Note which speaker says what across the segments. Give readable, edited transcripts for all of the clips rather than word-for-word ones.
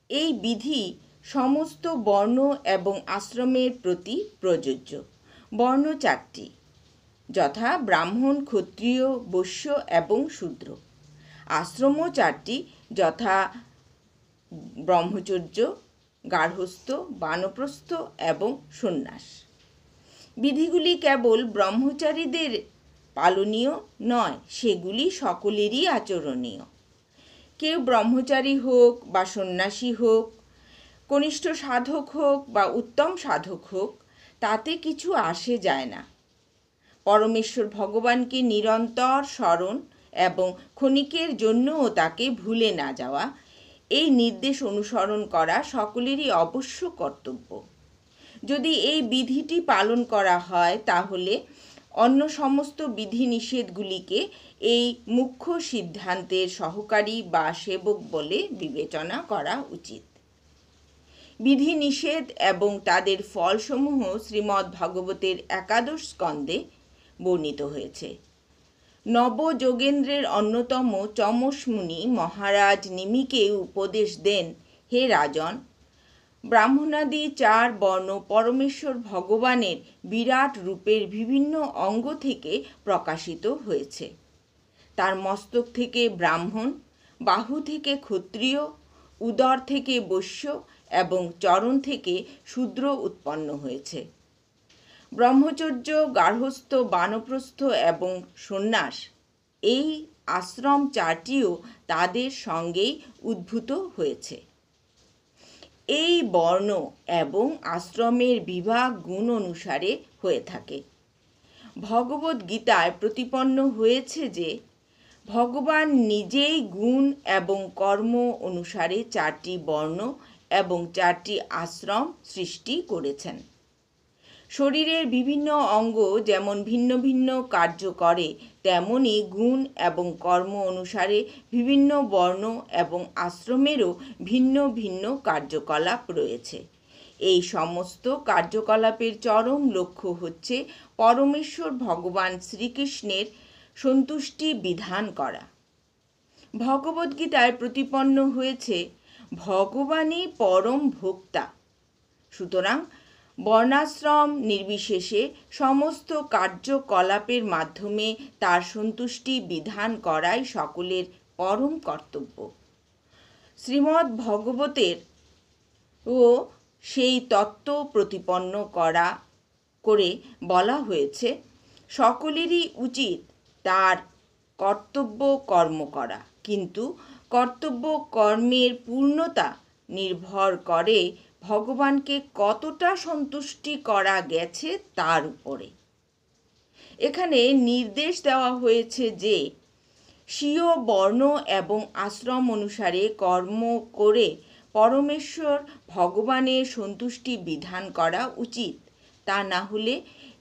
Speaker 1: এই বিধি সমস্ত বর্ণ এবং আশ্রমের প্রতি প্রযোজ্য। বর্ণ 4টি, যথা ব্রাহ্মণ, ক্ষত্রিয়, বৈশ্য এবং শূদ্র। আশ্রমও 4টি, যথা ব্রহ্মচর্য, গার্হস্থ্য, বানপ্রস্থ এবং সন্ন্যাস। বিধিগুলি কেবল ব্রহ্মচারীদের পালনীয় নয়, সেগুলি সকলেরই আচরণীয়। কেউ ব্রহ্মচারী হোক বা সন্ন্যাসী হোক, কনিষ্ঠ সাধক হোক বা উত্তম সাধক হোক, তাতে কিছু আসে যায় না। পরমেশ্বর ভগবানকে নিরন্তর স্মরণ এবং ক্ষণিকের জন্যও তাকে ভুলে না যাওয়া, এই নির্দেশ অনুসরণ করা সকলেরই অবশ্য কর্তব্য। যদি এই বিধিটি পালন করা হয়, তাহলে অন্য সমস্ত বিধিনিষেধগুলিকে এই মুখ্য সিদ্ধান্তের সহকারী বা সেবক বলে বিবেচনা করা উচিত। বিধিনিষেধ এবং তাদের ফলসমূহ শ্রীমদ্ ভাগবতের 11 স্কন্ধে বর্ণিত হয়েছে। নবযোগেন্দ্রের অন্যতম চমস মুনি মহারাজ নিমিকে উপদেশ দেন, হে রাজন, ব্রাহ্মণাদি 4 বর্ণ পরমেশ্বর ভগবানের বিরাট রূপের বিভিন্ন অঙ্গ থেকে প্রকাশিত হয়েছে। তার মস্তক থেকে ব্রাহ্মণ, বাহু থেকে ক্ষত্রিয়, উদর থেকে বৈশ্য এবং চরণ থেকে শূদ্র উৎপন্ন হয়েছে। ব্রহ্মচর্য, গার্হস্থ্য, বানপ্রস্থ এবং সন্ন্যাস, এই আশ্রম 4টিও তাদের সঙ্গেই উদ্ভূত হয়েছে। এই বর্ণ এবং আশ্রমের বিভাগ গুণ অনুসারে হয়ে থাকে। ভগবদ্ গীতায় প্রতিপন্ন হয়েছে যে ভগবান নিজেই গুণ এবং কর্ম অনুসারে 4টি বর্ণ এবং 4টি আশ্রম সৃষ্টি করেছেন। শরীরের বিভিন্ন অঙ্গ যেমন ভিন্ন ভিন্ন কার্য করে, তেমনি গুণ এবং কর্ম অনুসারে বিভিন্ন বর্ণ এবং আশ্রমেরও ভিন্ন ভিন্ন কার্যকলাপ রয়েছে। এই সমস্ত কার্যকলাপের চরম লক্ষ্য হচ্ছে পরমেশ্বর ভগবান শ্রীকৃষ্ণের সন্তুষ্টি বিধান করা। ভগবদ্গীতায় প্রতিপন্ন হয়েছে ভগবানই পরম ভোক্তা। সুতরাং বর্ণাশ্রম নির্বিশেষে সমস্ত কার্যকলাপের মাধ্যমে তার সন্তুষ্টি বিধান করাই সকলের পরম কর্তব্য। শ্রীমদ্ ভগবতের ও সেই তত্ত্ব প্রতিপন্ন করে বলা হয়েছে, সকলেরই উচিত তার কর্তব্য কর্ম করা, কিন্তু কর্তব্য কর্মের পূর্ণতা নির্ভর করে ভগবানকে কতটা সন্তুষ্টি করা গেছে তার উপরে। এখানে নির্দেশ দেওয়া হয়েছে যে স্বীয় বর্ণ এবং আশ্রম অনুসারে কর্ম করে পরমেশ্বর ভগবানের সন্তুষ্টি বিধান করা উচিত, তা না হলে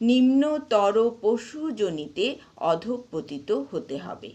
Speaker 1: নিম্নতর পশুজনিতে অধঃপতিত হতে হবে।